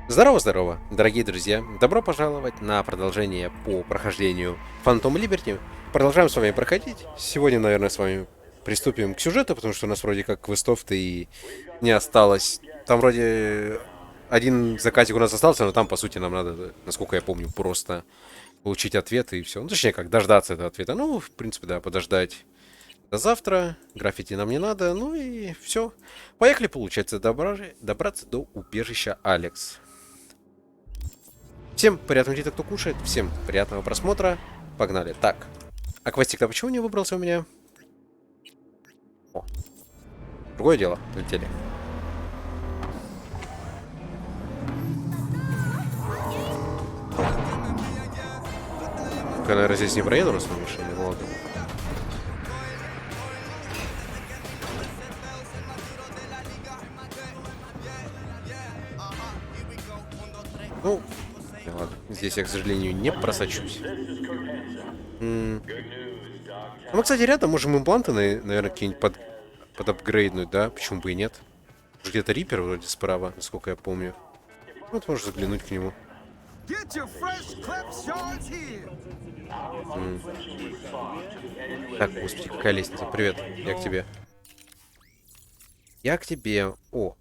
Здорово-здорово, дорогие друзья! Добро пожаловать на продолжение по прохождению Phantom Liberty. Продолжаем с вами проходить. Сегодня, наверное, с вами приступим к сюжету, потому что у нас вроде как квестов-то и не осталось. Там вроде один заказик у нас остался, но там, по сути, нам надо, насколько я помню, просто получить ответ и все. Ну, точнее, как дождаться этого ответа. Ну, в принципе, да, подождать до завтра. Граффити нам не надо. Ну и все. Поехали, получается, добраться до убежища Алекс. Всем приятного аппетита, кто кушает. Всем приятного просмотра. Погнали. Так. А квестик-то почему не выбрался у меня? О. Другое дело. Летели. Я, наверное, здесь не проеду на своей машине. Ну ладно. Ну, ладно. Здесь я, к сожалению, не просочусь. Мы, кстати, рядом можем импланты, наверное, какие-нибудь подапгрейднуть, да? Почему бы и нет? Где-то Риппер вроде справа, насколько я помню. Вот можешь заглянуть к нему. Так, господи, какая лестница. Привет, я к тебе. Я к тебе. О,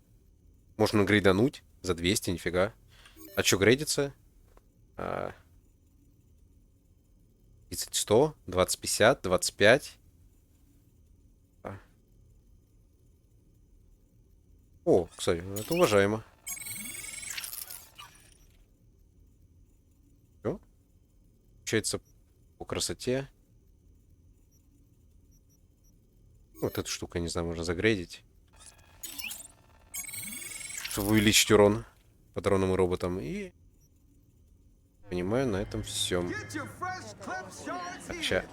можно грейдануть за 200, нифига. А что грейдится? 30, 100, 20, 50, 25. О, кстати, это уважаемо. Все. Получается по красоте. Вот эту штуку, не знаю, можно загрейдить. Чтобы увеличить урон патронным и роботам. И... Понимаю, на этом все. Так, ща.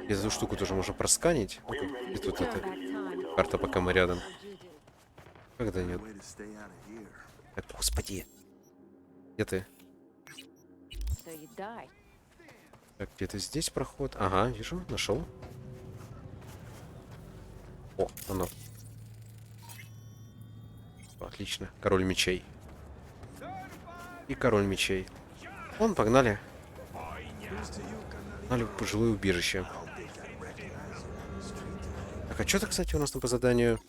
Эту штуку тоже можно просканить. И тут это... Карта, пока мы рядом. Когда нет? Так, господи. Где ты? Так, где-то здесь проход. Ага, вижу, нашел. О, оно. Отлично. Король мечей. И король мечей. Вон, погнали. Погнали в пожилое убежище. Так, а что-то, кстати, у нас там по заданию...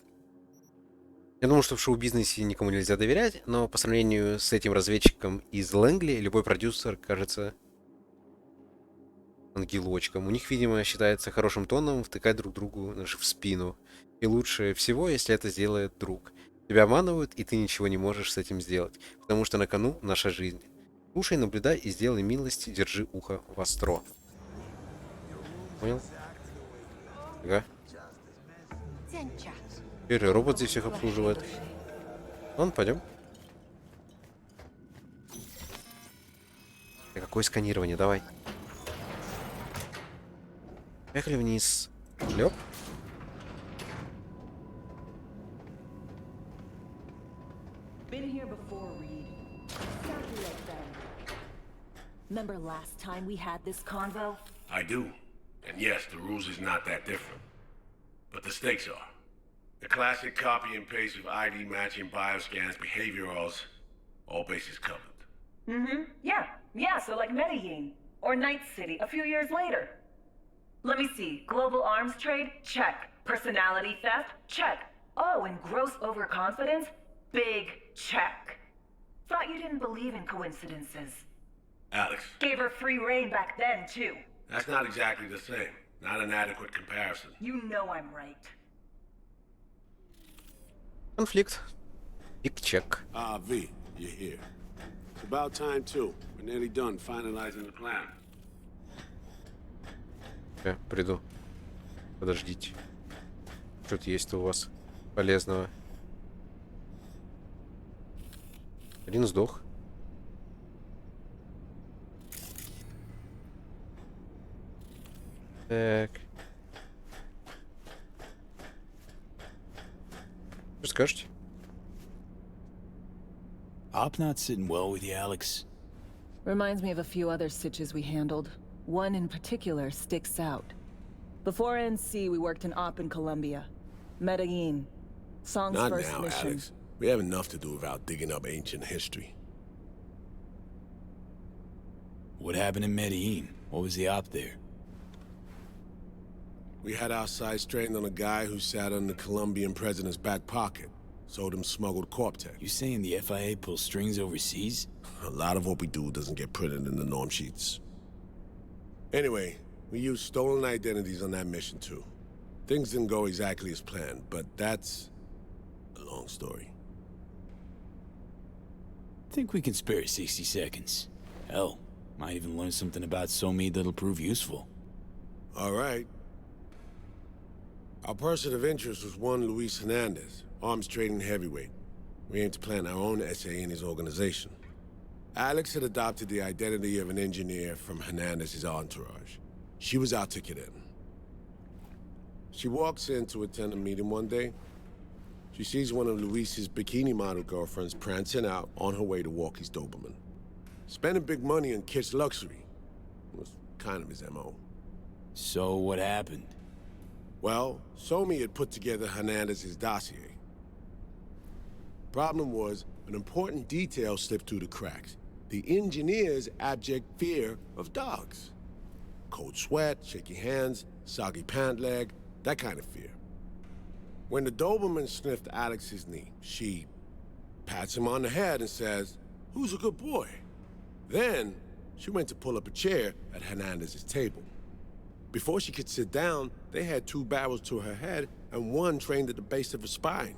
Я думал, что в шоу-бизнесе никому нельзя доверять, но по сравнению с этим разведчиком из Лэнгли, любой продюсер кажется ангелочком. У них, видимо, считается хорошим тоном втыкать друг другу в спину. И лучше всего, если это сделает друг. Тебя обманывают, и ты ничего не можешь с этим сделать, потому что на кону наша жизнь. Слушай, наблюдай и сделай милость, держи ухо востро. Понял? Ага. Теперь робот здесь всех обслуживает. Вон, пойдем. Какое сканирование? Давай. Поехали вниз. Лёп. Remember last time we had this convo? I do. And yes, the rules is not that different. But the stakes are. The classic copy and paste of ID matching bioscans, behaviorals, all bases covered. Yeah, so like Medellin. Or Найт-Сити a few years later. Let me see. Global arms trade? Check. Personality theft? Check. Oh, and gross overconfidence? Big check. Thought you didn't believe in coincidences. Alex. Gave her free reign back then, too. That's not exactly the same. Not an adequate comparison. You know I'm right. Конфликт. Биг чек. Ah, V, you're here. It's about time, too. We're nearly done finalizing the plan. Приду. Подождите. Что-то есть-то у вас полезного. Один сдох. Так. Что скажете? Op not sitting well with you, Alex. Reminds me of a few other stitches we handled. One in particular sticks out. Before NC, we worked in Op in Colombia. Medellin. Song's Not first now, mission. Alex. We have enough to do without digging up ancient history. What happened in Medellin? What was the op there? We had our sights trained on a guy who sat in the Colombian president's back pocket. Sold him smuggled corp tech. You saying the FIA pulls strings overseas? A lot of what we do doesn't get printed in the norm sheets. Anyway, we used stolen identities on that mission too. Things didn't go exactly as planned, but that's a long story. Think we can spare 60 seconds. Hell, might even learn something about Somi that'll prove useful. All right. Our person of interest was one Luis Hernandez, arms trading heavyweight. We aim to plant our own SA in his organization. Alex had adopted the identity of an engineer from Hernandez's entourage. She was our ticket in. She walks in to attend a meeting one day. She sees one of Luis's bikini model girlfriends prancing out on her way to walk his Doberman. Spending big money on kitsch luxury was kind of his MO. So what happened? Well, Somi had put together Hernandez's dossier. Problem was, an important detail slipped through the cracks. The engineer's abject fear of dogs. Cold sweat, shaky hands, soggy pant leg, that kind of fear. When the Doberman sniffed Alex's knee, she pats him on the head and says, "Who's a good boy?" Then, she went to pull up a chair at Hernandez's table. Before she could sit down, they had 2 barrels to her head and one trained at the base of her spine.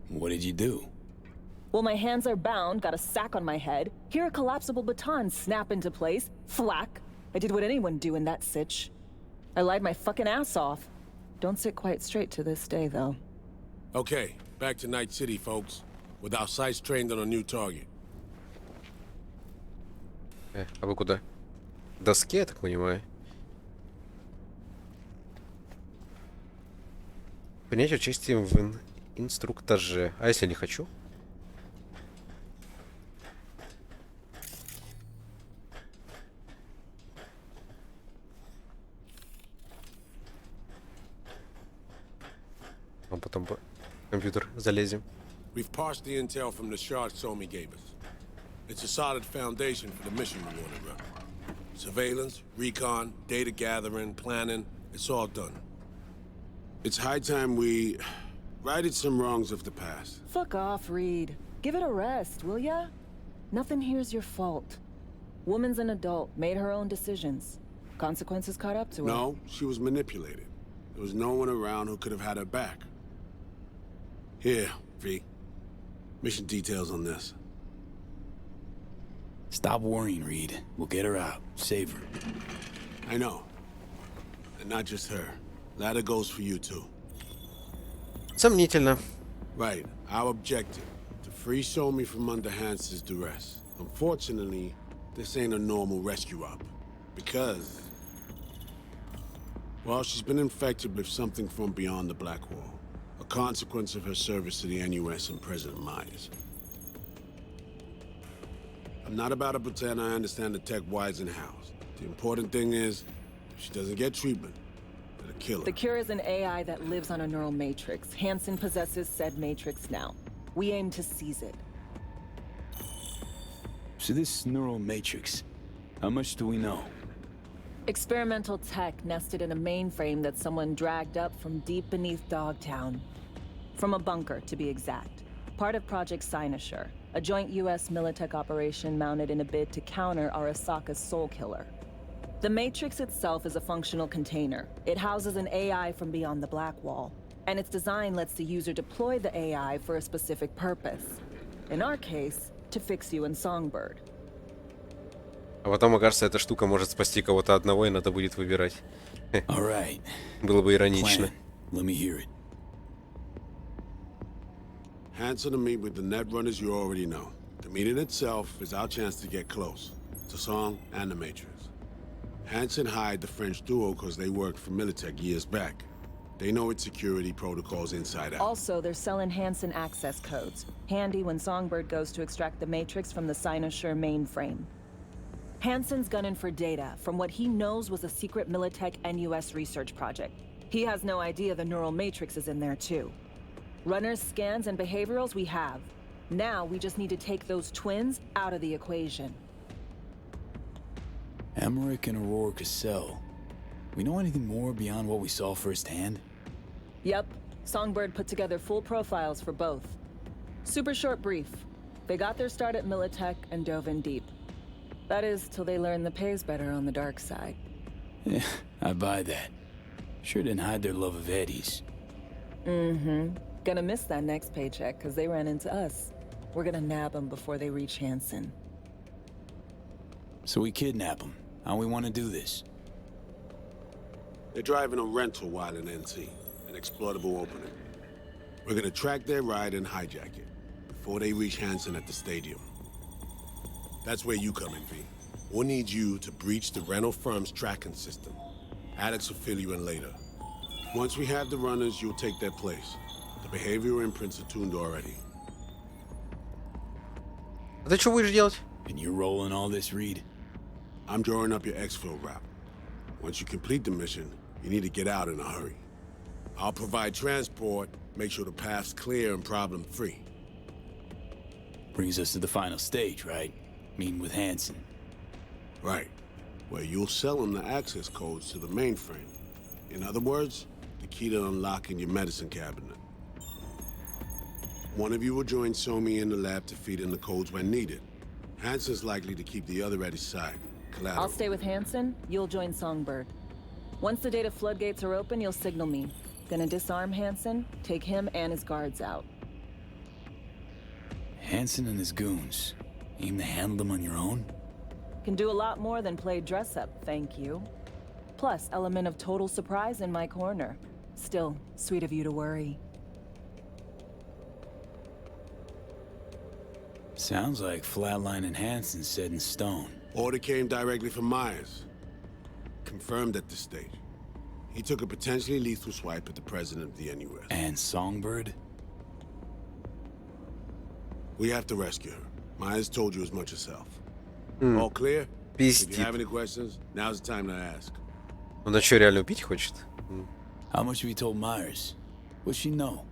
What did you do? Well, my hands are bound, got a sack on my head. Here a collapsible baton snap into place. Thwack. I did what anyone do in that sitch. I lied my fucking ass off. Don't sit quite straight to this day, though. Okay, back to Найт-Сити, folks. With our sights trained on a new target. А вы куда? К доске, я так понимаю. Принять участие в инструктаже. А если не хочу? А потом по компьютер залезем. We've parsed the intel from the shard Somi gave us. It's a solid foundation for the mission we want to run. Surveillance, recon, data gathering, planning, it's all done. It's high time we righted some wrongs of the past. Fuck off, Reed. Give it a rest, will ya? Nothing here's your fault. Woman's an adult, made her own decisions. Consequences caught up to her. No, she was manipulated. There was no one around who could have had her back. Here, V. Mission details on this. Stop worrying, Reed. We'll get her out. Save her. I know. And not just her. Ladder goes for you too. Сомнительно. Right. Our objective. To free Somi from under Hans's duress. Unfortunately, this ain't a normal rescue op. Because... well, she's been infected with something from beyond the Black Wall. A consequence of her service to the NUS and President Myers. I'm not about to pretend I understand the tech whys and hows. The important thing is, if she doesn't get treatment, it'll kill her. The cure is an AI that lives on a neural matrix. Hansen possesses said matrix now. We aim to seize it. So this neural matrix, how much do we know? Experimental tech nested in a mainframe that someone dragged up from deep beneath Dogtown. From a bunker, to be exact. Part of Project Cynosure, a joint US Militech operation mounted in a bid to counter Arasaka's soul killer. The Matrix itself is a functional container. It houses an AI from beyond the Black Wall, and its design lets the user deploy the AI for a specific purpose. In our case, to fix you in Songbird. А потом, окажется, эта штука может спасти кого-то одного, и надо будет выбирать. All right. Было бы иронично. Plan. Let me hear it. Hansen to meet with the net runners you already know. The meeting itself is our chance to get close. To Song and the Matrix. Hansen hired the French duo because they worked for Militech years back. They know its security protocols inside out. Also, they're selling Hansen access codes. Handy when Songbird goes to extract the Matrix from the Cynosure mainframe. Hansen's gunning for data from what he knows was a secret Militech NUS research project. He has no idea the neural matrix is in there too. Runners, scans, and behaviorals we have. Now we just need to take those twins out of the equation. Emmerich and Aurora Cassell. We know anything more beyond what we saw firsthand? Yep. Songbird put together full profiles for both. Super short brief. They got their start at Militech and dove in deep. That is, till they learned the pay's better on the dark side. Yeah, I buy that. Sure didn't hide their love of Eddie's. Mm-hmm. Gonna miss that next paycheck, cause they ran into us. We're gonna nab them before they reach Hansen. So we kidnap them. How we want to do this? They're driving a rental while in NC, an exploitable opening. We're gonna track their ride and hijack it, before they reach Hansen at the stadium. That's where you come in, V. We'll need you to breach the rental firm's tracking system. Alex will fill you in later. Once we have the runners, you'll take their place. The behavioral imprints are tuned already. А ты что будешь делать? And you're rolling all this, Reed? I'm drawing up your exfil route. Once you complete the mission, you need to get out in a hurry. I'll provide transport, make sure the path's clear and problem-free. Brings us to the final stage, right? Meeting with Hansen. Right. Where you'll sell him the access codes to the mainframe. In other words, the key to unlocking your medicine cabinet. One of you will join Somi in the lab to feed in the codes when needed. Hansen's likely to keep the other at his side. Collateral. I'll stay with Hansen, you'll join Songbird. Once the data floodgates are open, you'll signal me. Gonna disarm Hansen, take him and his guards out. Hansen and his goons. Aim to handle them on your own? Can do a lot more than play dress-up, thank you. Plus, element of total surprise in my corner. Still, sweet of you to worry. Sounds like Flatline and Hansen set in stone. Order came directly from Myers. Confirmed at this stage. He took a potentially lethal swipe at the president of the NUS. And Songbird? We have to rescue her. Myers told you as much herself. All clear? If you have any questions, now's the time to ask. Он что, реально убить хочет? How much have you told Myers? What's she know?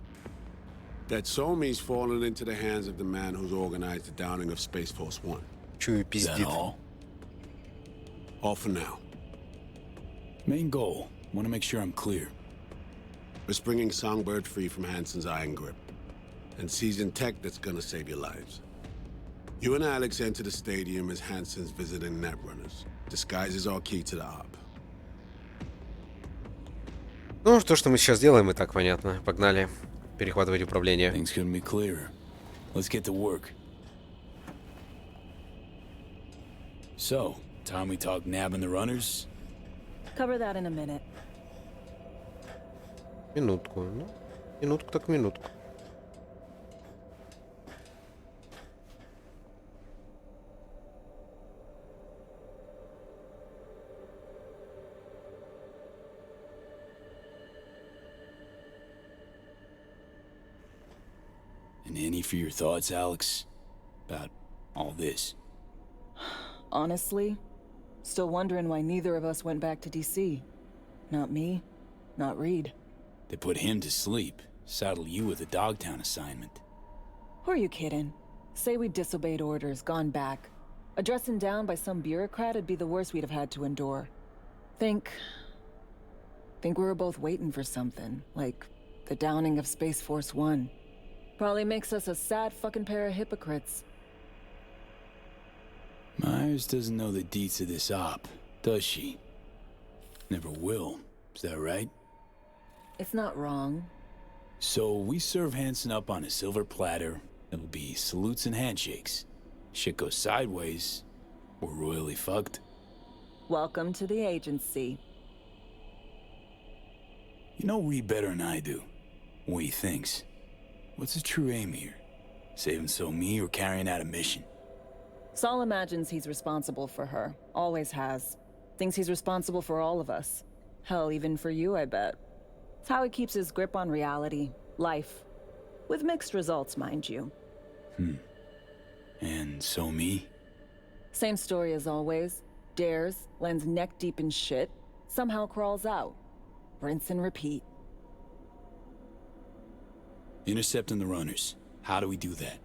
That Somi's fallen into the hands of the man who's organized the downing of Space Force One. Чую, Is that пиздит. All for now. Main goal. Want to make sure I'm clear. We're bringing Songbird free from Hansen's iron grip. And seizing tech that's gonna save your lives. You and Alex enter the stadium as Hansen's visiting netrunners. Disguises our key to the op. Ну, то, что мы сейчас делаем, и так понятно. Погнали. Перехватывать управление. Things couldn't be clearer. Let's get to work. So, time we talk nabbing the runners? Cover that in a minute. Минутку. Ну, минутку так минутку. And any for your thoughts, Alex? About all this? Honestly, still wondering why neither of us went back to DC. Not me, not Reed. They put him to sleep, saddle you with a Dogtown assignment. Who are you kidding? Say we disobeyed orders, gone back. Addressing down by some bureaucrat would be the worst we'd have had to endure. Think we were both waiting for something, like the downing of Space Force One. Probably makes us a sad fucking pair of hypocrites. Myers doesn't know the deets of this op, does she? Never will, is that right? It's not wrong. So we serve Hansen up on a silver platter. It'll be salutes and handshakes. Shit goes sideways, we're royally fucked. Welcome to the agency. You know Reed better than I do. What he thinks. What's his true aim here? Saving me or carrying out a mission? Saul imagines he's responsible for her. Always has. Thinks he's responsible for all of us. Hell, even for you, I bet. It's how he keeps his grip on reality, life. With mixed results, mind you. And me? Same story as always. Dares, lands neck deep in shit, somehow crawls out. rinse and repeat. Intercepting the runners. How do we do that?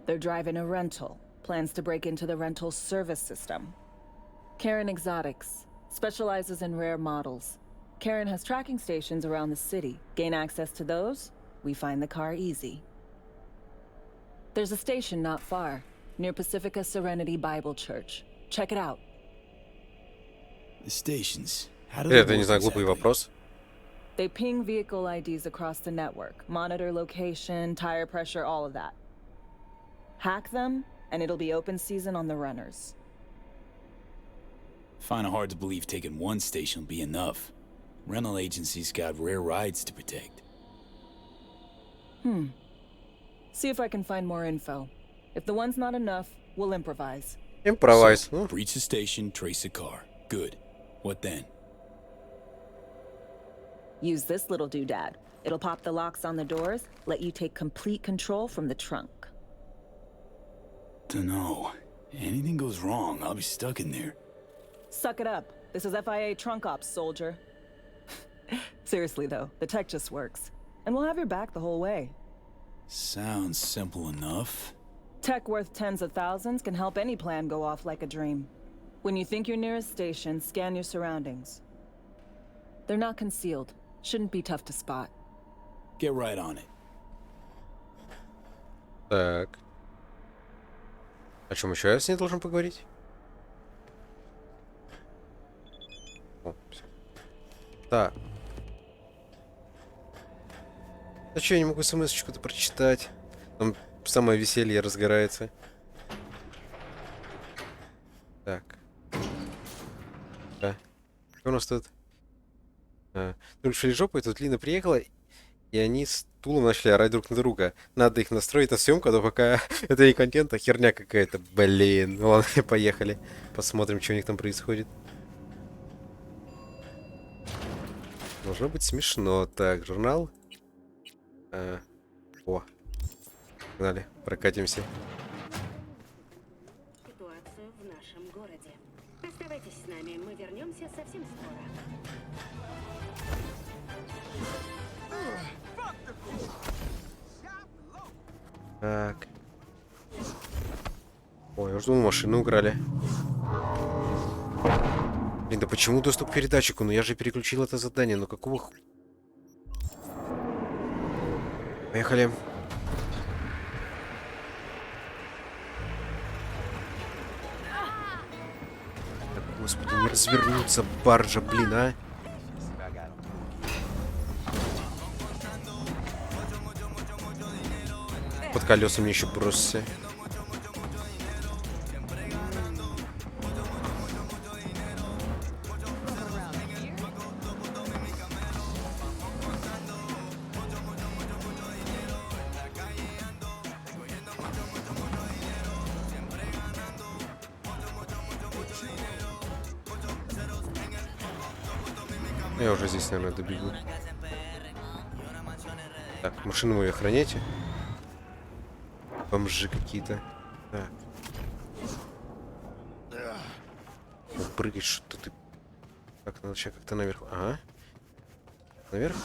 They're driving a rental. Plans to break into the rental service system. Karen Exotics specializes in rare models. Karen has tracking stations around the city. Gain access to those, we find the car easy. There's a station not far, near Pacifica Serenity Bible Church. Check it out. The stations. How do they Это, не work знаю, глупый exactly? вопрос. They ping vehicle IDs across the network, monitor location, tire pressure, all of that. Hack them, and it'll be open season on the runners. Find it hard to believe taking one station will be enough. Rental agencies got rare rides to protect. See if I can find more info. If the one's not enough, we'll improvise. Improvise. So, breach the station, trace the car. Good. What then? Use this little doodad. It'll pop the locks on the doors, let you take complete control from the trunk. Dunno. Anything goes wrong, I'll be stuck in there. Suck it up. This is FIA trunk ops, soldier. Seriously though, the tech just works. And we'll have your back the whole way. Sounds simple enough. Tech worth tens of thousands can help any plan go off like a dream. When you think you're near a station, scan your surroundings. They're not concealed. Shouldn't be tough to spot. Get right on it. Так. О чем еще я с ней должен поговорить? О, всё. Так. А че, я не могу смс-очку-то прочитать? Там самое веселье разгорается. Так. Да. Что у нас тут? Только шли жопой, тут Лина приехала, и они с Тулом начали орать друг на друга. Надо их настроить на съемку, но пока это не контент, а херня какая-то. Блин. Ну ладно, поехали. Посмотрим, что у них там происходит. Должно быть смешно. Так, журнал. О. Погнали, прокатимся. Ситуацию в нашем городе. Оставайтесь с нами, мы вернемся совсем скоро. Так. Ой, я жду, машину украли. Блин, да почему доступ к передатчику? Ну я же переключил это задание, ну какого Поехали. Так, господи, не развернуться, баржа, блин, а. Под колесами еще бросься. Я уже здесь, наверное, добегу. Так, машину мою охраняйте. Бомжи какие-то. Так. О, прыгать что-то ты. Так, надо сейчас как-то наверх. Ага. Наверх.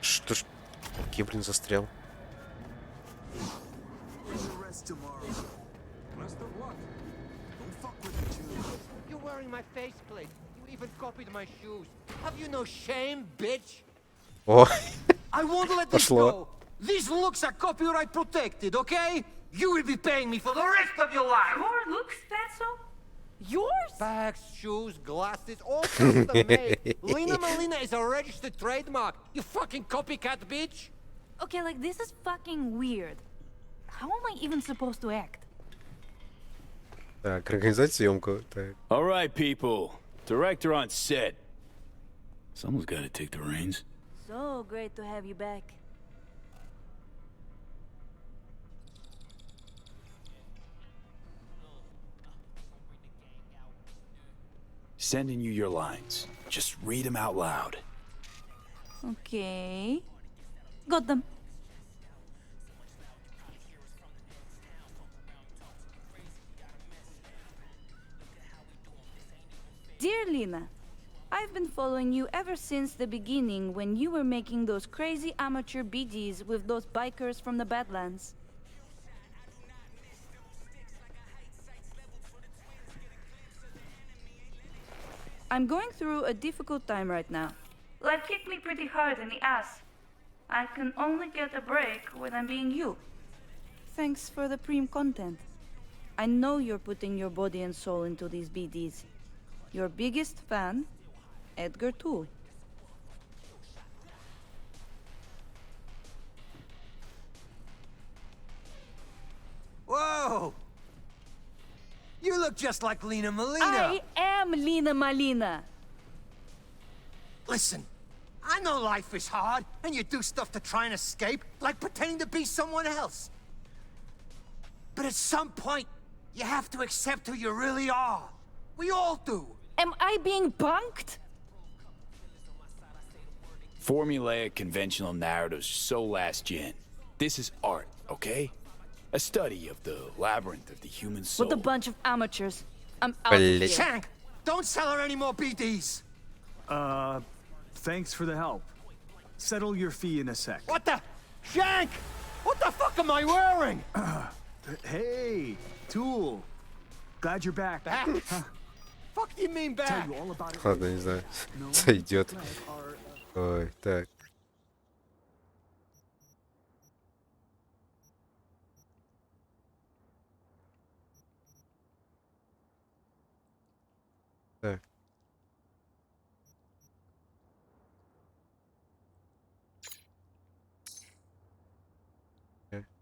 Что ж. Я, блин, застрял. You're wearing my faceplate. You even copied my shoes. Have you no shame, bitch? О, I won't let this Пошло. go. These looks are copyright protected, okay? You will be paying me for the rest of your life. Your looks, Fatso? Yours? Bags, shoes, glasses, all custom made. Lina Malina is a registered trademark. You fucking copycat bitch. Okay, like this is fucking weird. How am I even supposed to act? так, организовать съемку. Так. All right, people. Director on set. Someone's got to take the reins. So great to have you back. Sending you your lines. Just read them out loud. Okay. Got them. Lena. I've been following you ever since the beginning when you were making those crazy amateur BDs with those bikers from the Badlands. I'm going through a difficult time right now. Life kicked me pretty hard in the ass. I can only get a break when I'm being you. Thanks for the preem content. I know you're putting your body and soul into these BDs. Your biggest fan, Edgar Toole. Whoa! You look just like Lena Molina. I am Lena Malina. Listen, I know life is hard, and you do stuff to try and escape, like pretending to be someone else. But at some point, you have to accept who you really are. We all do. Am I being punked? Formulaic conventional narratives are so last gen. This is art, okay? A study of the labyrinth of the human soul. With a bunch of amateurs. I'm out of here. Shank, don't sell her any more BDs. Thanks for the help. Settle your fee in a sec. What the? Shank! What the fuck am I wearing? Hey, Tool. Glad you're back. Back? Fuck do you mean Tell back? you all about it. Ладно, не знаю. Сойдет. Ой, так. Так.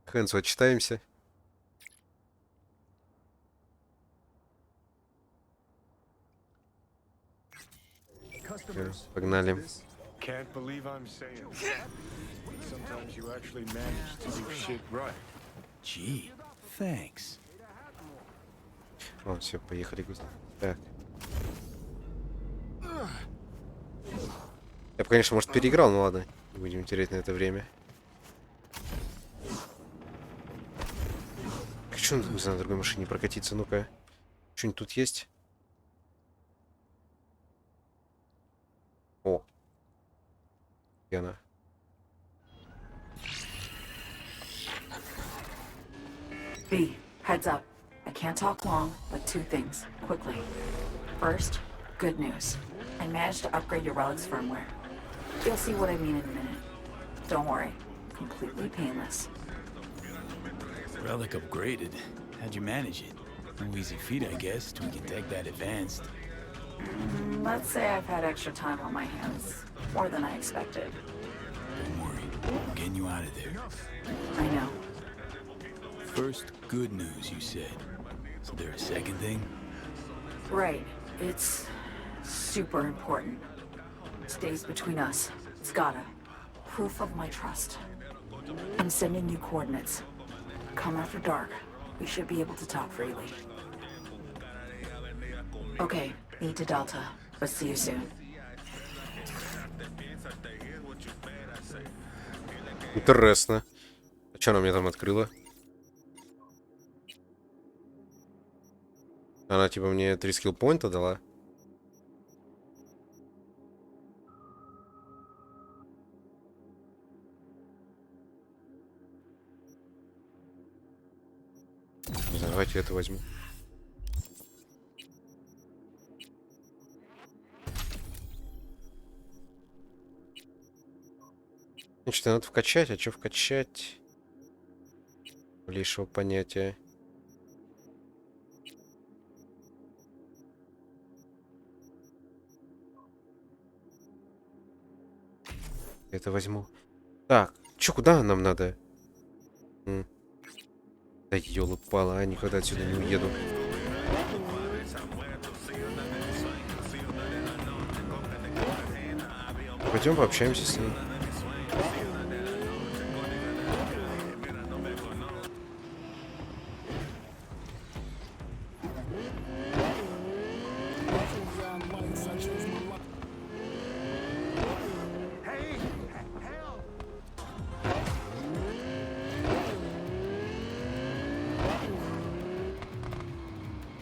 Хэнсу отчитаемся. Погнали. Can't believe I'm saying that. Sometimes you actually manage to do shit right. Gee, thanks. О, все, поехали. Так. Я бы, конечно, может, переиграл, но ладно. Не будем терять на это время. Хочу на другой машине прокатиться, ну-ка. Что-нибудь тут есть? О. Где она? B, heads up. I can't talk long, but two things, quickly. First, good news. I managed to upgrade your relic's firmware. You'll see what I mean in a minute. Don't worry, completely painless. Relic upgraded. How'd you manage it? No easy feat, I guess, till we can take that advanced. Let's say I've had extra time on my hands. More than I expected. Don't worry. I'm getting you out of there. I know. First, good news, you said. Is there a second thing? Right. It's super important. Stays between us. It's gotta. Proof of my trust. I'm sending you coordinates. Come after dark. We should be able to talk freely. Okay, need to Delta, but see you soon. Интересно. А что она мне там открыла? Она типа мне 3 скилл-поинта дала. Не знаю, давайте это возьму. Значит, надо вкачать, а что вкачать? Малейшего понятия. Это возьму. Так, чё, куда нам надо? Да ёлы-палы, никогда отсюда не уеду. Пойдем пообщаемся с ней.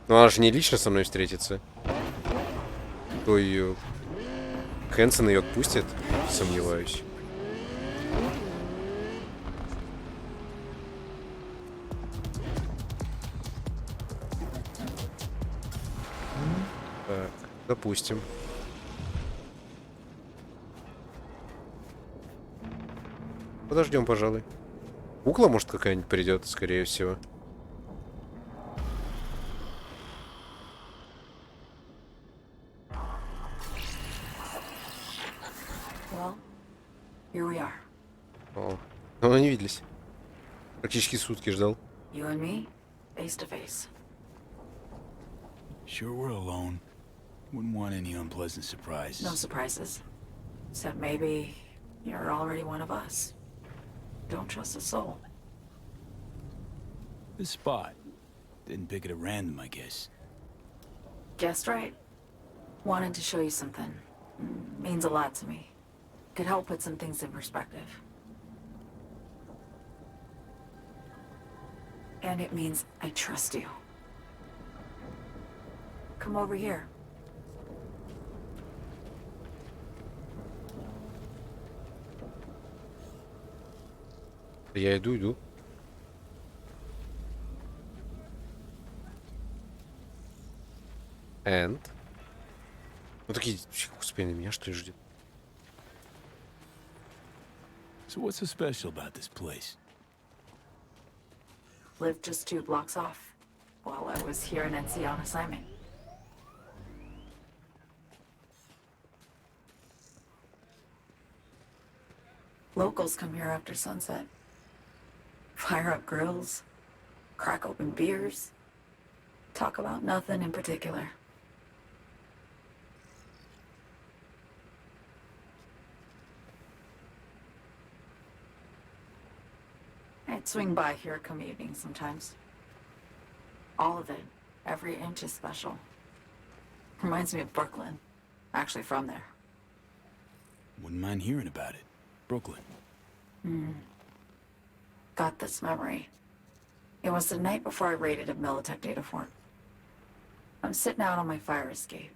Ну, она же не лично со мной встретится. То ее Хэнсон ее отпустит, сомневаюсь. Так, допустим. Подождем, пожалуй. Кукла, может, какая-нибудь придет, скорее всего. Well, here we are. О, давно не виделись. Практически сутки ждал. You and me, face to face. Sure we're alone. Wouldn't want any unpleasant surprises. No surprises. Except maybe you're already one of us. Don't trust a soul. This spot. Didn't pick it at random, I guess. Guessed right. Wanted to show you something. Means a lot to me. Could help put some things in perspective. And it means I trust you. Come over here. Я иду. And? Ну такие, господи, меня что ли ждет? So what's so special about this place? Lived just 2 blocks off while I was here in NC on assignment. Locals come here after sunset. Fire up grills, crack open beers, talk about nothing in particular. I'd swing by here come evening sometimes. All of it, every inch is special. Reminds me of Brooklyn. Actually from there. Wouldn't mind hearing about it. Brooklyn. Got this memory. It was the night before I raided a Militech data fort. I'm sitting out on my fire escape.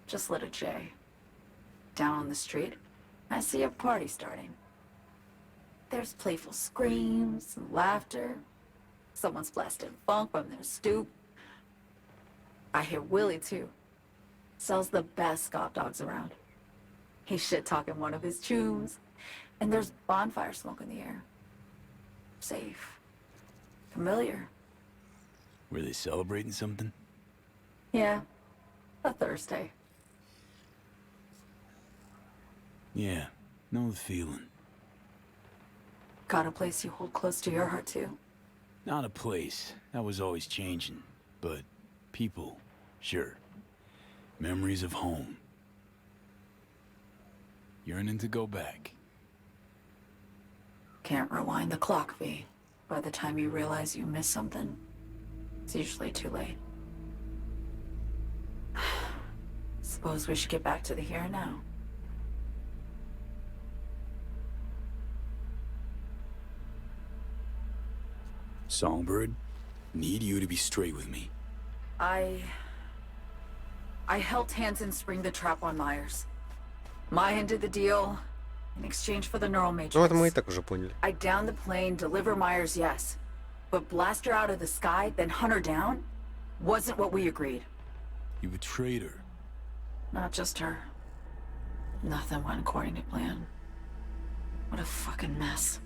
Just lit a J. Down on the street, I see a party starting. There's playful screams and laughter. Someone's blasting funk from their stoop. I hear Willie, too. Sells the best scop dogs around. He's shit-talking one of his chooms. And there's bonfire smoke in the air. Safe. Familiar. Were they celebrating something? Yeah. A Thursday. Yeah, know the feeling. Got a place you hold close to your heart, too? Not a place. That was always changing. But people, sure. Memories of home. Yearning to go back. Can't rewind the clock, V. By the time you realize you missed something, it's usually too late. Suppose we should get back to the here and now. Songbird, need you to be straight with me. I helped Hansen spring the trap on Myers. Maya did the deal in exchange for the neural matrix. Ну это мы и так уже поняли. I downed the plane, deliver Myers, yes. But blast her out of the sky, then hunt her down? Wasn't what we agreed. You betrayed her. Not just her. Nothing went according to plan. What a fucking mess.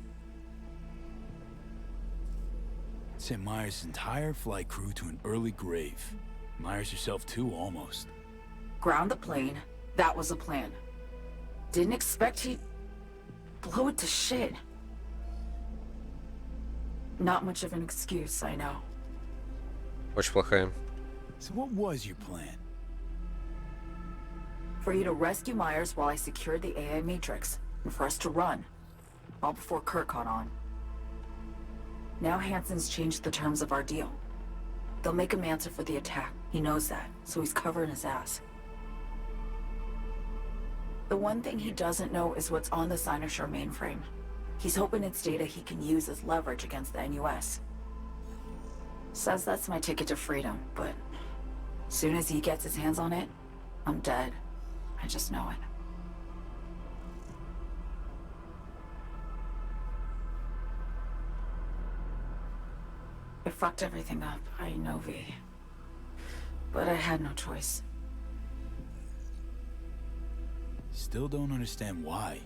Sent Myers' entire flight crew to an early grave. Myers herself too, almost. Ground the plane. That was the plan. Didn't expect he'd blow it to shit. Not much of an excuse, I know. Очень плохая. So what was your plan? For you to rescue Myers while I secured the AI Matrix, and for us to run. All before Kurt caught on. Now Hansen's changed the terms of our deal. They'll make him answer for the attack. He knows that, so he's covering his ass. The one thing he doesn't know is what's on the NSШA mainframe. He's hoping it's data he can use as leverage against the NUS. Says that's my ticket to freedom, but as soon as he gets his hands on it, I'm dead. I just know it. It fucked everything up, I know, V. But I had no choice. Still don't understand why.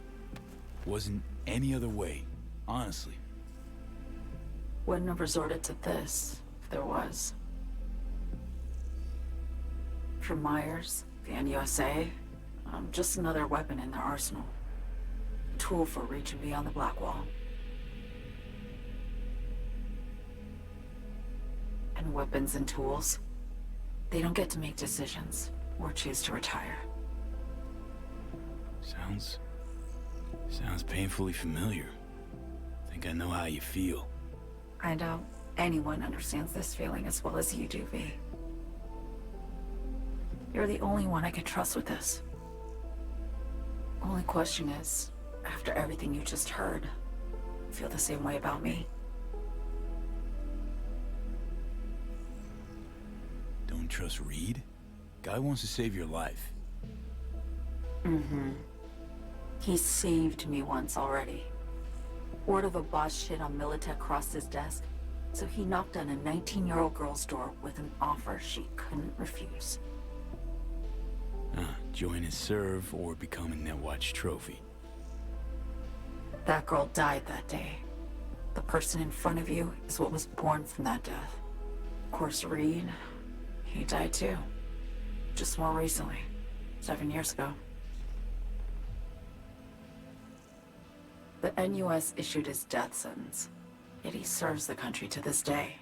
Wasn't any other way, honestly. Wouldn't have resorted to this if there was. For Myers, the NUSA, I'm just another weapon in their arsenal. A tool for reaching beyond the Black Wall. And weapons and tools, they don't get to make decisions or choose to retire. Sounds painfully familiar. Think I know how you feel. I doubt anyone understands this feeling as well as you do, V. You're the only one I can trust with this. Only question is, after everything you just heard, feel the same way about me? Don't trust Reed? Guy wants to save your life. Mm-hmm. He saved me once already. Word of a boss shit on Militech crossed his desk, so he knocked on a 19-year-old girl's door with an offer she couldn't refuse. Join and serve or become a Netwatch trophy. That girl died that day. The person in front of you is what was born from that death. Of course, Reed, he died too. Just more recently. 7 years ago. The NUS issued his death sentence, yet he serves the country to this day,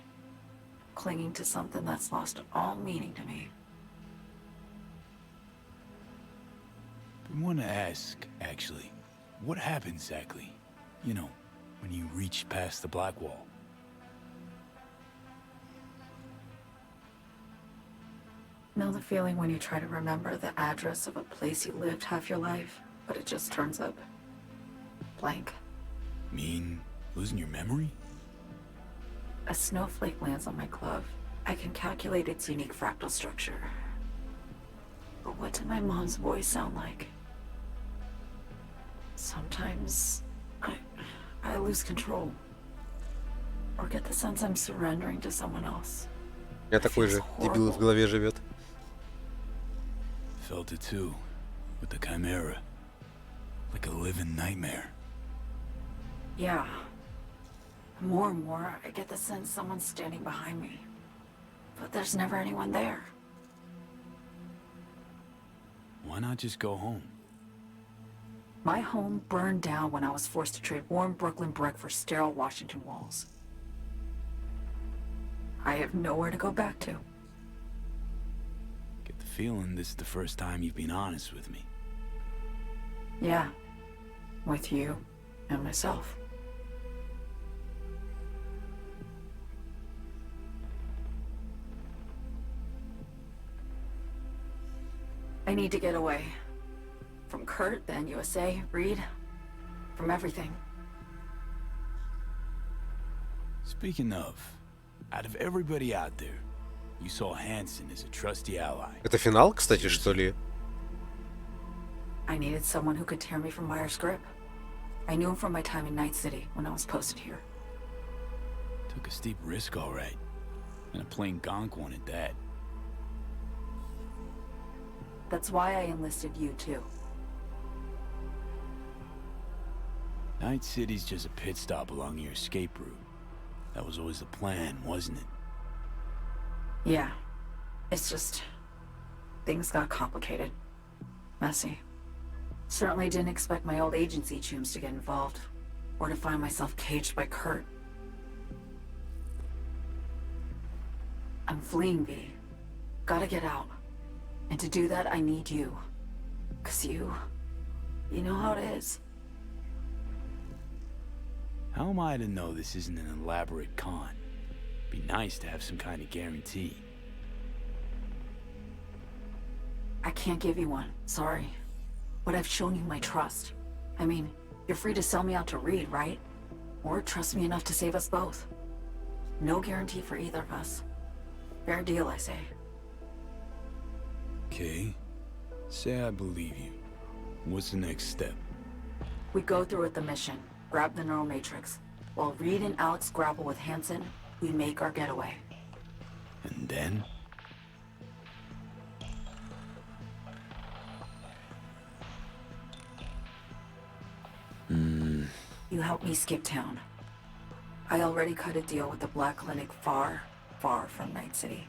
clinging to something that's lost all meaning to me. I want to ask, actually, what happened exactly? You know, when you reached past the Black Wall. Know the feeling when you try to remember the address of a place you lived half your life, but it just turns up blank? Mean losing your memory? A snowflake lands on my glove. I can calculate its unique fractal structure. But what did my mom's voice sound like? Sometimes I lose control. Or get the sense I'm surrendering to someone else. Я такой же дебил в голове живет. Felt it too, with the Chimera. Like a living nightmare. Yeah. More and more, I get the sense someone's standing behind me. But there's never anyone there. Why not just go home? My home burned down when I was forced to trade warm Brooklyn brick for sterile Washington walls. I have nowhere to go back to. Get the feeling this is the first time you've been honest with me. Yeah. With you and myself. I need to get away. From Kurt, the NUSA, Reed, from everything. Speaking of, out of everybody out there, you saw Hansen as a trusty ally. Это финал, кстати, что ли? I needed someone who could tear me from Myers' grip. I knew him from my time in Найт-Сити when I was posted here. Took a steep risk, all right. And a plain gonk one at that. That's why I enlisted you, too. Найт-City's just a pit stop along your escape route. That was always the plan, wasn't it? Yeah. It's just... things got complicated. Messy. Certainly didn't expect my old agency chooms to get involved. Or to find myself caged by Kurt. I'm fleeing, V. Gotta get out. And to do that, I need you. 'Cause you know how it is. How am I to know this isn't an elaborate con? Be nice to have some kind of guarantee. I can't give you one, sorry. But I've shown you my trust. I mean, you're free to sell me out to Reed, right? Or trust me enough to save us both. No guarantee for either of us. Fair deal, I say. Okay. Say I believe you. What's the next step? We go through with the mission, grab the neural matrix. While Reed and Alex grapple with Hansen, we make our getaway. And then? You help me skip town. I already cut a deal with the Black Clinic far, far from Найт-Сити.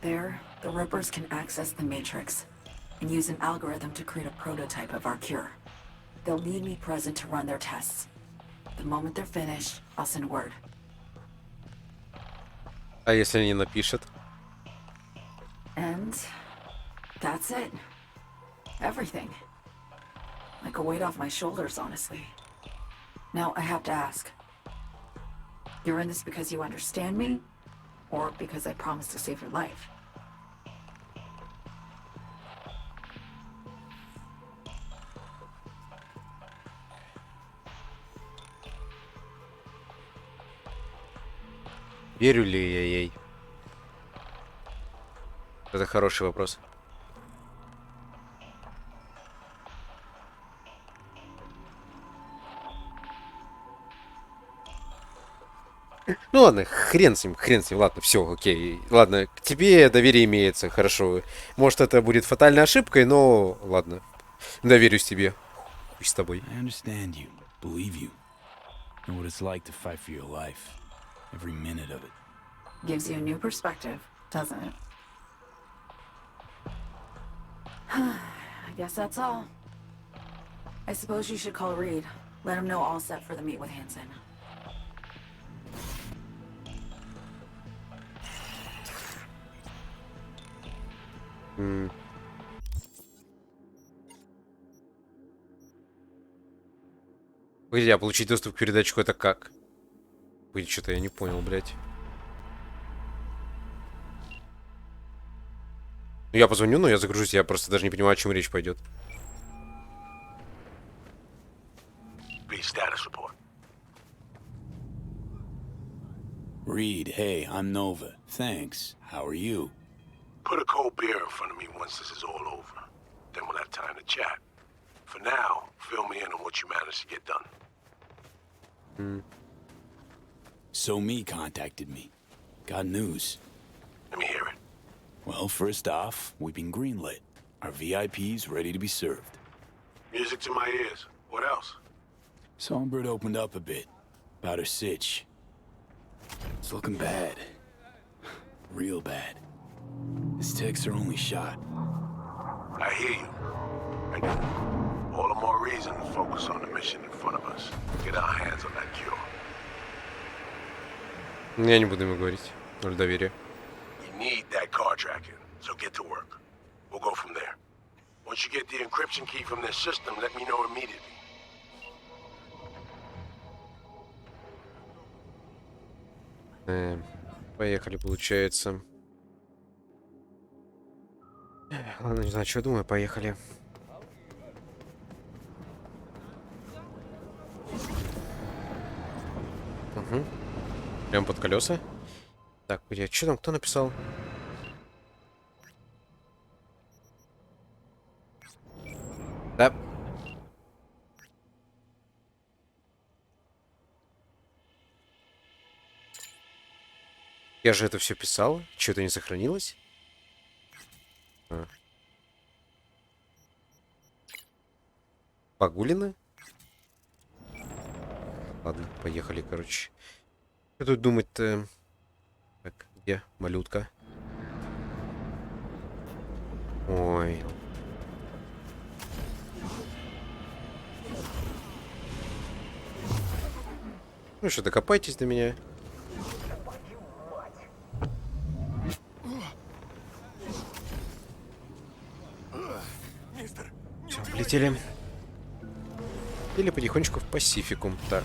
There, the Rippers can access the Matrix and use an algorithm to create a prototype of our cure. They'll need me present to run their tests. The moment they're finished, I'll send word. А если не напишет? And that's it. Everything. Like a weight off my shoulders, honestly. Now I have to ask. You're in this because you understand me? Or because I promised to save your life? Верю ли я ей? Это хороший вопрос. Ну ладно, хрен с ним, ладно, все, окей. Ладно, к тебе доверие имеется, хорошо. Может, это будет фатальной ошибкой, но ладно. Доверюсь тебе. Хуй с тобой. I understand you, believe you. Know what it's like to fight for your life. Every minute of it. Gives you a new perspective, doesn't it? I guess that's all. I suppose you should call Reed. Let him know all set for the meet with Hansen. Погоди, а получить доступ к передатчику это как? Ой, что-то я не понял, блядь. Я позвоню, но я загружусь, я просто даже не понимаю, о чем речь пойдет. Status report. Reed, hey, I'm Nova. Thanks. How are you? Put a cold beer in front of me once this is all over. Then we'll have time to chat. For now, fill me in on what you managed to get done. So me contacted me. Got news. Let me hear it. Well, first off, we've been greenlit. Our VIP's ready to be served. Music to my ears. What else? Songbird opened up a bit. About her sitch. It's looking bad. Real bad. His tech's her only shot. I hear you. I do. All the more reason to focus on the mission in front of us. Get our hands on that cure. Я не буду ему говорить. Ноль доверия. We need that car tracking, so get to work. We'll go from there. Once you get the encryption key from their system, let me know immediately. Поехали, получается. Ладно, не знаю, что думаю, поехали. Угу. Прям под колеса. Так, где? Что там, кто написал? Да. Я же это все писал. Что-то не сохранилось? Погулина? Ладно, поехали, короче. Что тут думать-то? Так, где малютка? Ой. Ну что, докопайтесь до меня. Все, полетели. Или потихонечку в Пасифику. Так.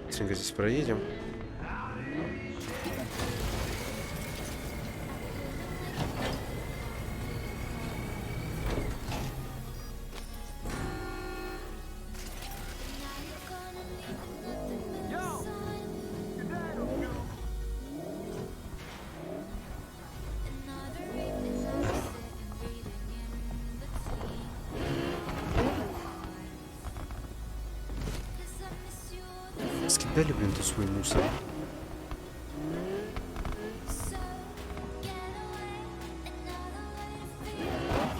Быстренько здесь проедем. Скидали, блин, тут свой мусор.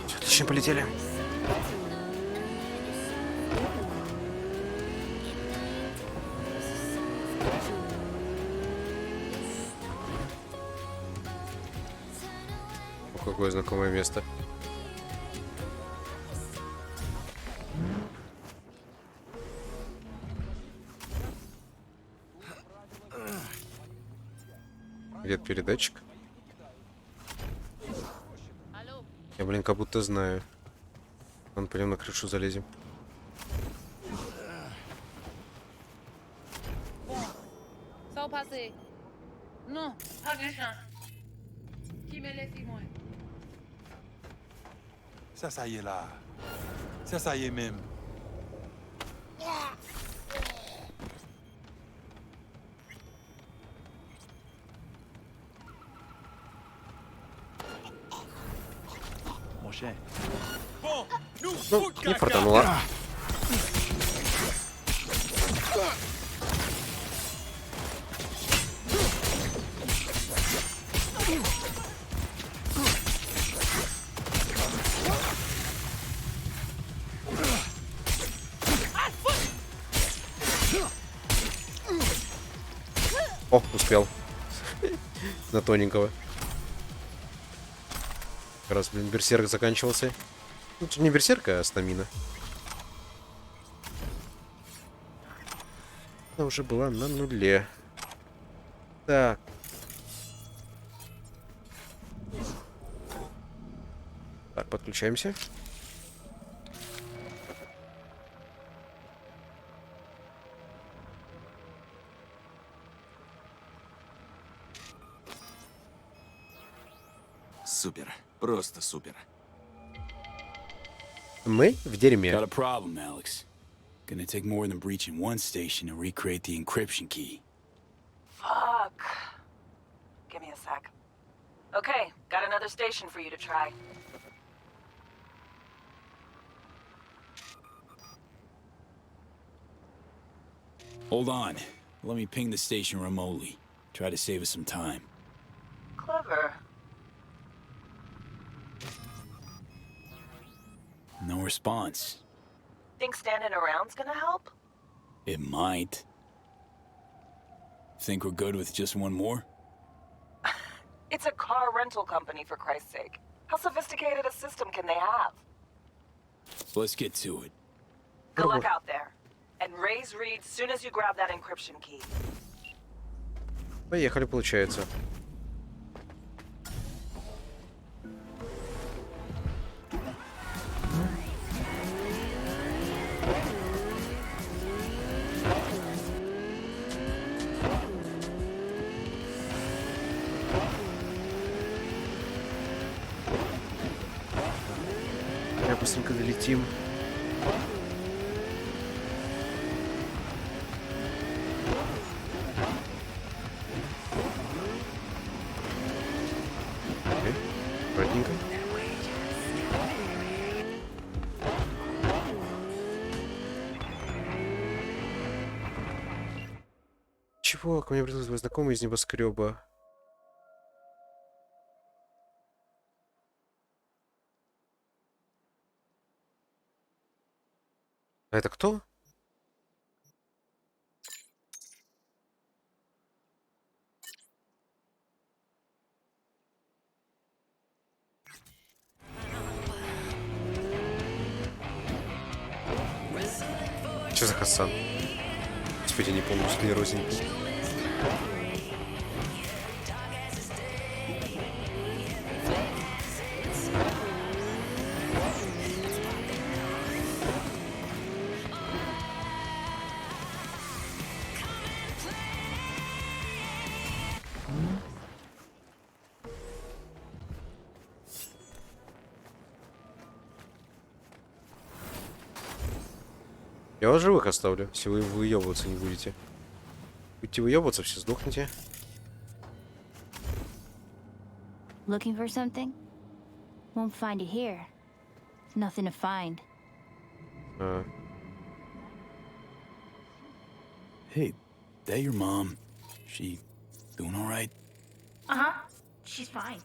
Все, отлично, полетели. О, какое знакомое место. Где-то передатчик. Я, блин, как будто знаю. Вон, пойдем на крышу залезем. Ça y est là. Ça y est même. Ну, не фартануло. О, успел. На тоненького. Как раз, блин, берсерк заканчивался. Ну, это не берсерка, а стамина. Она уже была на нуле. Так. Так, подключаемся. Супер. Просто супер. Мы в дерьме. Got a problem, Alex. Gonna take more than breaching one station to recreate the encryption key. Fuck. Give me a sec. Okay, got another station for you to try. Hold on. Let me ping the station remotely. Try to save us some time. Clever. No response. Think standing around's gonna help? It might. Think we're good with just one more? It's a car rental company, for Christ's sake. How sophisticated a system can they have? Let's get to it. Good luck out there. And raise Reed soon as you grab that encryption key. Поехали, получается. Быстренько долетим. Аккуратненько. Чего? Ко мне пришел твой знакомый из небоскреба. А это кто? Что за Хасан? Господи, не помню, склерозенький. Я вас живых оставлю, если вы выебываться не будете. Будете выебываться, все сдохнете. Looking for something? Won't find it here. Nothing to find. Hey, that your mom? She doing all right? Uh-huh. She's fine.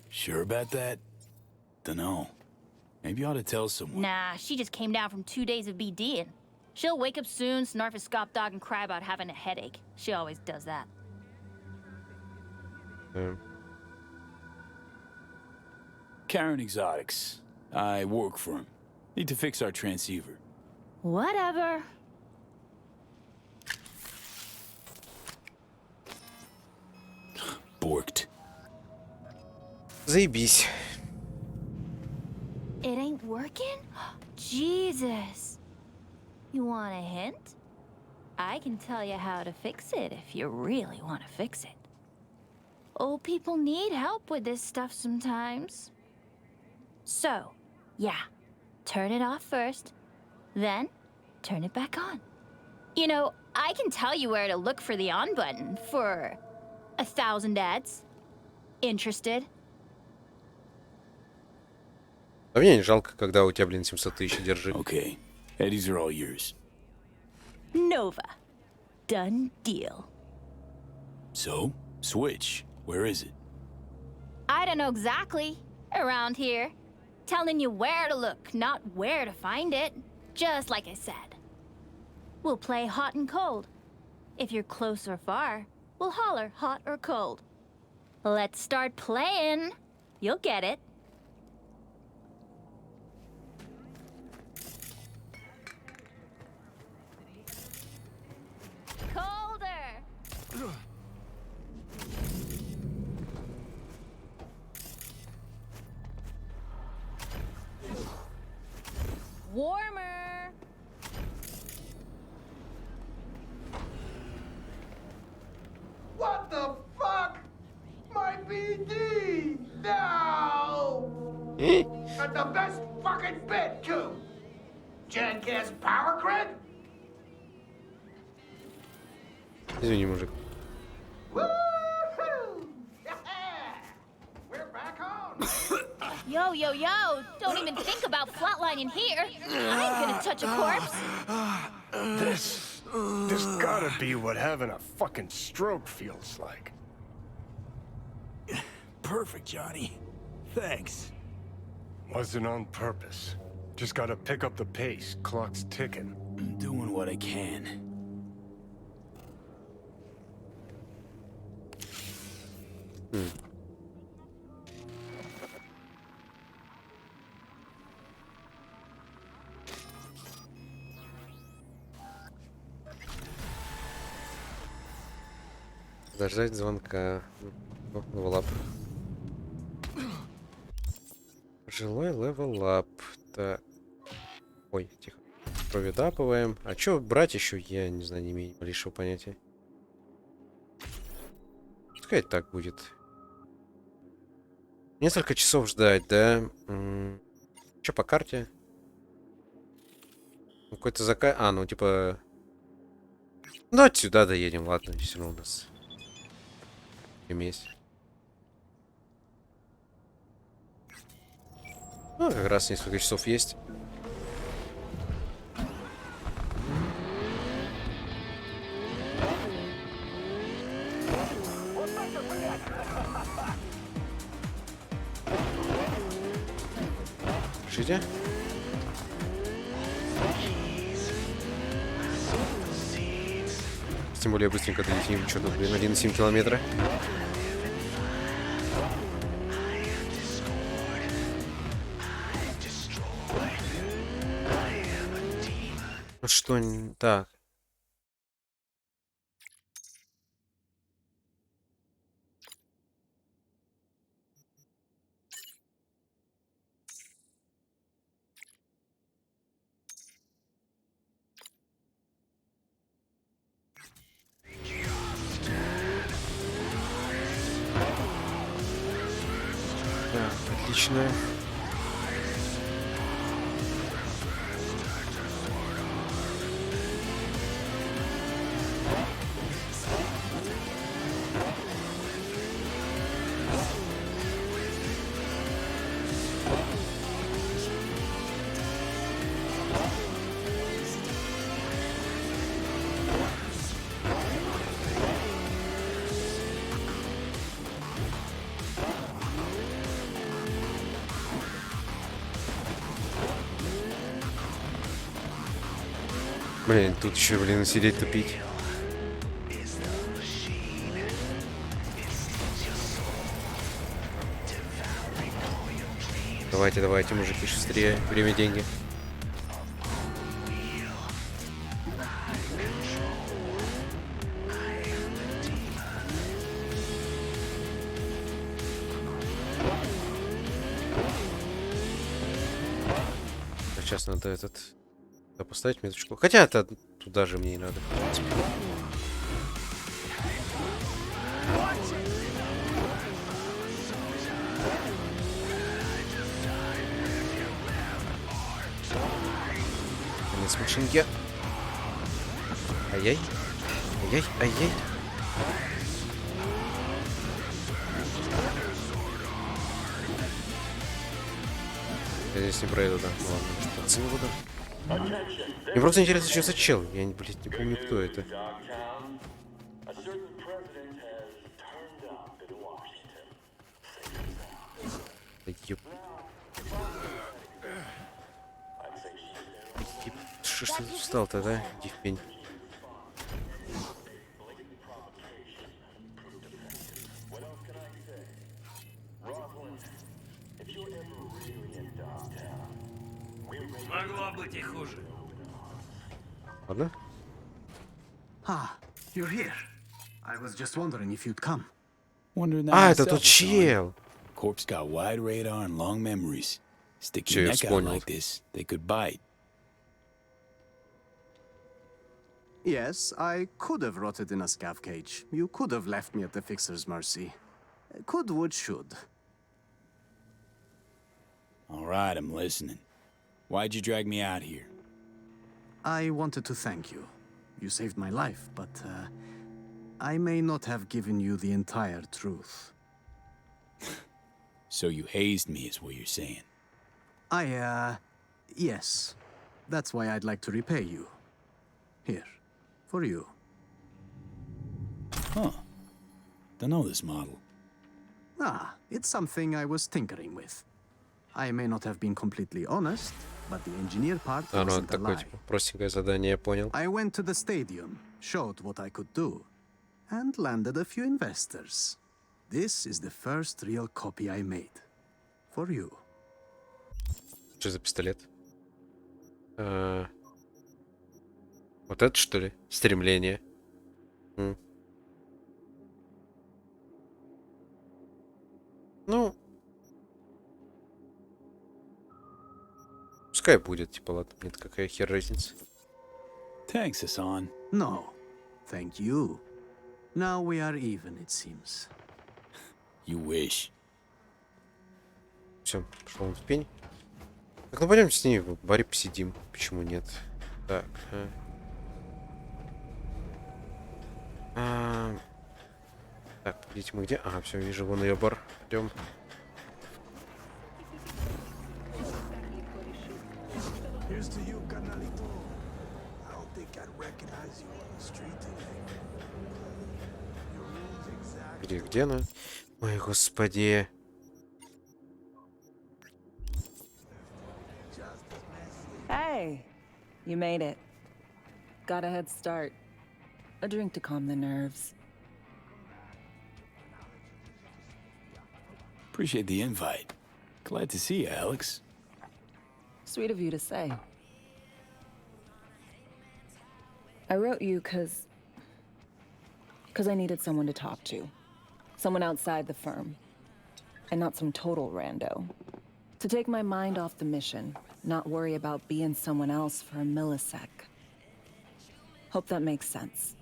Sure about that? Dunno. Maybe you ought to tell someone. Nah, she just came down from 2 days of BDing. She'll wake up soon, snarf a scop dog, and cry about having a headache. She always does that. Karen Exotics. I work for him. Need to fix our transceiver. Whatever. Borked. Заебись. It ain't working? Jesus. You want a hint? I can tell you how to fix it if you really want to fix it. Old people need help with this stuff sometimes. So, yeah, turn it off first, then turn it back on. You know, I can tell you where to look for the on button for 1,000 ads. Interested? А мне не жалко, когда у тебя, блин, 700 тысяч держит. Okay, Eddies are all yours. Nova. Done deal. So, Switch, where is it? I don't know exactly. Around here. Telling you where to look, not where to find it. Just like I said. We'll play hot and cold. If you're close or far, we'll holler hot or cold. Let's start playing. You'll get it. Colder. Warmer. What the fuck? My BD! No! At the best fucking bit, too! Jackass power grid? Извини, мужик. Woohoo! Yeah! We're back on! Yo, yo, yo! Don't even think about flatlining here. I ain't gonna touch a corpse. This gotta be what having a fucking stroke feels like. Perfect, Johnny. Thanks. Wasn't on purpose. Just gotta pick up the pace. Clock's ticking. I'm doing what I can. Дождать звонка. Левелап. Жилой левелап. Так. Ой, тихо. Провидапываем. А что брать еще? Я не знаю, не имею ни малейшего понятия. Пускай так будет. Несколько часов ждать, да? Что по карте? Какой-то заказ... А, ну типа... Ну, отсюда доедем, ладно, все равно у нас... Есть. Ну, как раз несколько часов есть. Решите? Тем более быстренько долетим. Что тут, блин, 1,7 километра. Ну что, так. Отлично. Блин, тут еще, блин, сидеть тупить. Давайте, давайте, мужики, шустрее. Время, деньги. Сейчас надо поставить меточку. Хотя это туда же мне и надо. Конец машинки. Ай-яй. Ай-яй, ай-яй. Я здесь не пройду, да. Ладно, пацаны буду. Мне просто интересно, что за чел. Я, блядь, не помню, кто это. Что ж ты тут встал-то, да? Иди в пень. Могло быть и хуже. Ладно? Ah, you're here. I was just wondering if you'd come. Wondering that А, это myself, тот чел. Corpse got wide radar and long memories. Stick Всё, your я neck out вспомнил. like this, they could bite. Yes, I could have rotted in a scav cage. You could have left me at the fixer's mercy. Could would should. All right, I'm listening. Why'd you drag me out here? I wanted to thank you. You saved my life, but I may not have given you the entire truth. So you hazed me, is what you're saying. Yes. That's why I'd like to repay you. Here, for you. Huh. Don't know this model. Ah, it's something I was tinkering with. I may not have been completely honest, but the engineer part А, ну, wasn't a такое, lie. типа, простенькое задание, я понял. I went to the stadium, showed what I could do, and landed a few investors. This is the first real copy I made. For you. Что за пистолет? Вот это, что ли? Стремление. Ну... Пускай будет, типа, ладно, мне какая хер разница. Thanks, Hassan. No, thank you. Now we are even, it seems. You wish. Все, пошел он в пень. Так, ну пойдем с ней в баре посидим. Почему нет? Так. Так, видите, мы где? Ага, все, вижу, вон ее бар. Идем. Где она? Ой, господи. Hey, you made it. Got a head start. A drink to calm the nerves. Appreciate the invite. Glad to see you, Alex. Sweet of you to say. I wrote you because I needed someone to talk to. Someone outside the firm. And not some total rando. To take my mind off the mission. Not worry about being someone else for a millisec. Hope that makes sense.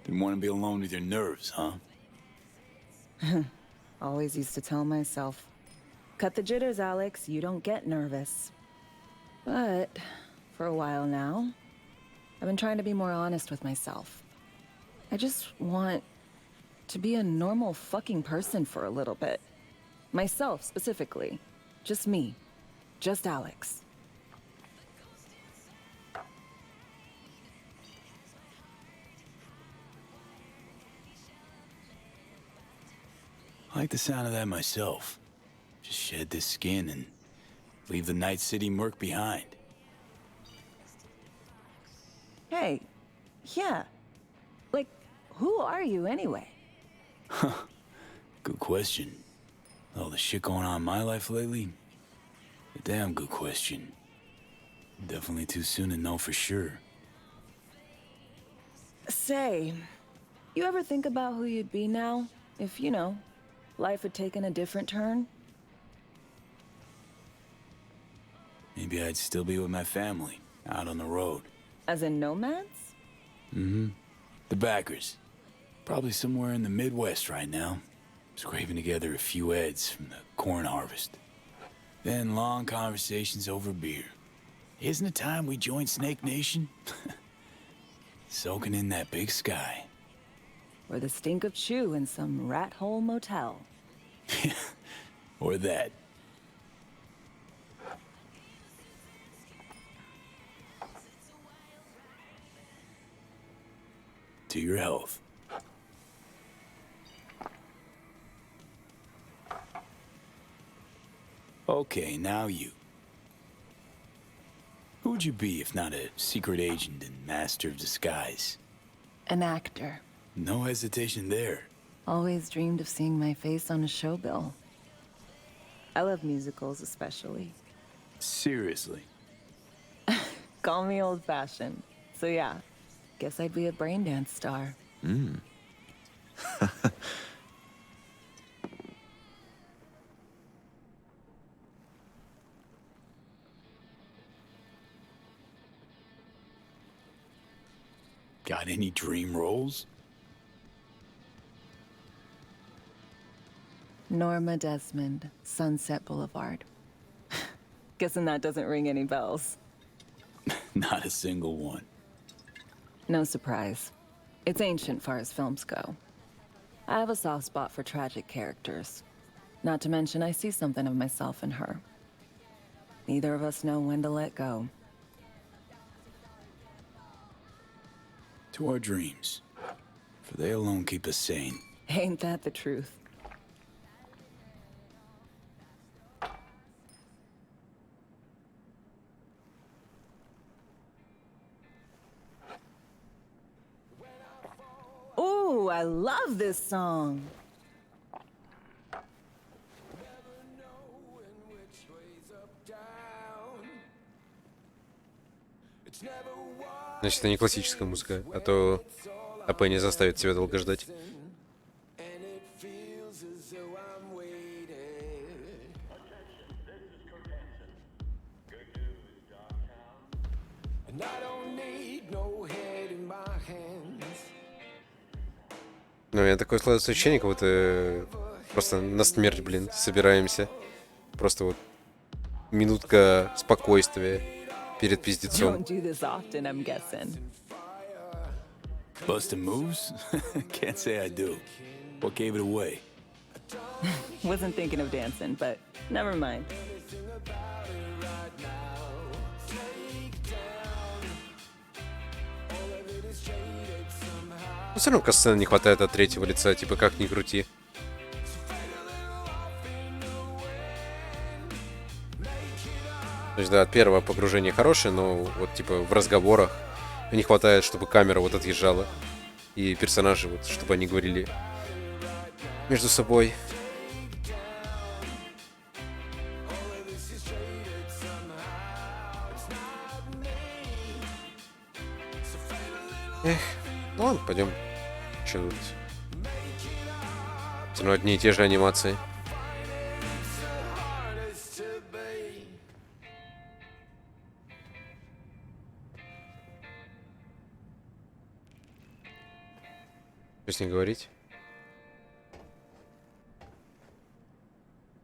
Didn't want to be alone with your nerves, huh? Always used to tell myself, cut the jitters, Alex, you don't get nervous. But for a while now, I've been trying to be more honest with myself. I just want to be a normal fucking person for a little bit. Myself, specifically. Just me. Just Alex. I like the sound of that myself. Just shed this skin and leave the Night-Siti murk behind. Hey, yeah. Like, who are you anyway? Good question. All the shit going on in my life lately? A damn good question. Definitely too soon to know for sure. Say, you ever think about who you'd be now if, you know, life had taken a different turn? Maybe I'd still be with my family, out on the road. As in nomads? Mm-hmm. The backers. Probably somewhere in the Midwest right now. Scraping together a few heads from the corn harvest. Then long conversations over beer. Isn't it time we joined Snake Nation? Soaking in that big sky. Or the stink of chew in some rat hole motel. Or that. To your health. Okay, now you. Who would you be if not a secret agent and master of disguise? An actor. No hesitation there. Always dreamed of seeing my face on a show bill. I love musicals especially. Seriously. Call me old-fashioned. So yeah, guess I'd be a braindance star. Got any dream roles? Norma Desmond, Sunset Boulevard. Guessing that doesn't ring any bells. Not a single one. No surprise. It's ancient far as films go. I have a soft spot for tragic characters. Not to mention I see something of myself in her. Neither of us know when to let go. To our dreams. For they alone keep us sane. Ain't that the truth? Ooh, I love this song. Значит, это не классическая музыка, а то АП не заставит тебя долго ждать. Ну, у меня такое складывается ощущение, как будто просто на смерть, блин, собираемся. Просто вот минутка спокойствия перед пиздецом. Don't do this often, I'm guessing. Busting moves? Can't say I do. What gave it away? Wasn't thinking of dancing, but never mind. Ну, все равно касцены не хватает от третьего лица, типа как ни крути. То есть, да, от первого погружения хорошее, но вот типа в разговорах не хватает, чтобы камера вот отъезжала. И персонажи, вот, чтобы они говорили между собой. Эх, ну ладно, пойдем. Че тут? Все равно одни и те же анимации. Что с ней говорить?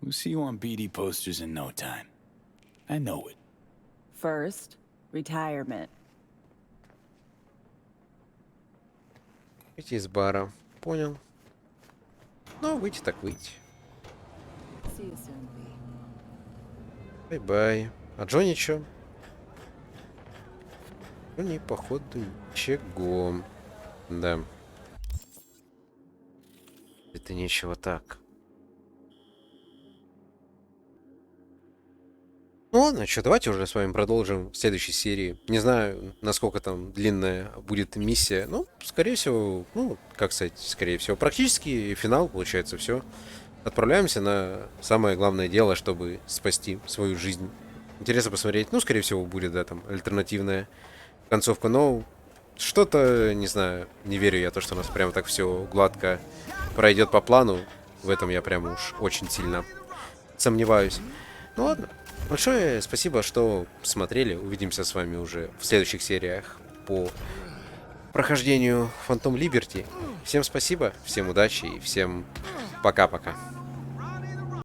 We'll see you on BD posters in no time. I know it. First, retirement. Выйти из бара. Понял. Ну, выйти так выйти. See you soon, B. Бай-бай. А Джонни чё? Джонни, походу, ничего. Да. Это ничего так. Ну ладно, что, давайте уже с вами продолжим в следующей серии. Не знаю, насколько там длинная будет миссия. Ну, скорее всего, ну, как сказать, скорее всего, практически финал, получается, все. Отправляемся на самое главное дело, чтобы спасти свою жизнь. Интересно посмотреть. Ну, скорее всего, будет, да, там, альтернативная концовка. Но что-то, не знаю, не верю я, то, что у нас прямо так все гладко пройдет по плану. В этом я прям уж очень сильно сомневаюсь. Ну ладно. Большое спасибо, что смотрели. Увидимся с вами уже в следующих сериях по прохождению Phantom Liberty. Всем спасибо, всем удачи и всем пока-пока.